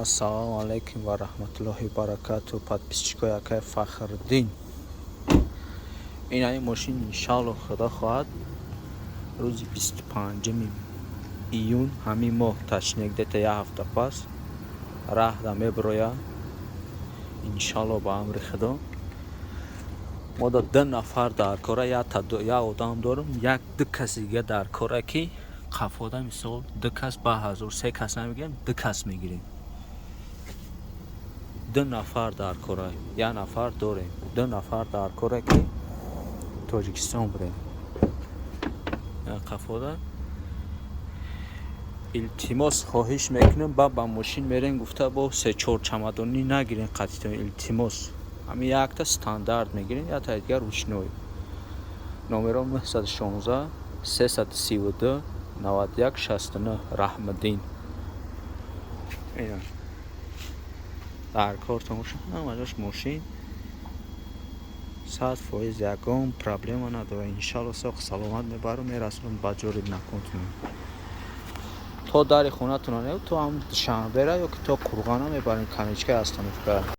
Ассалому алейкум ва рахматуллоҳи ва баракатуҳ. Подписчикои акай Фахрдин. Ин мошин иншаллоҳ худо хоҳад рӯзи 25 июн ҳамин моҳ, точнее где-то як ҳафта пас раҳда мебарояд иншаллоҳ ба амри худо. мо ду нафар дар кора, як одам дорем, ду каси дига дар кора ки қафода мисол ду кас ба ҳазор, се кас намегирем, ду кас мегирем. ду нафар дар кора, як нафар дорем, ду нафар дар кора ки Тоҷикистон бурем. Қафода илтимос хоҳиш мекунем, ба мошин мерем, гуфта бо 3-4 чамадони нагирем, қатитон илтимос. Ҳамин якта стандарт мегирем, якта дигар ручной. Номером 916 332 91 69 Раҳмиддин. Дар кор тамоша ҳамаҷош мошин 100% ягон проблема надора. Иншаллоҳ соҳ саломат мебарам, мерасонам ба ҷори накунтун. То дари хонатон то ҳам Душанбера ё ки то Қурғона мебарем, Камечка Остановка.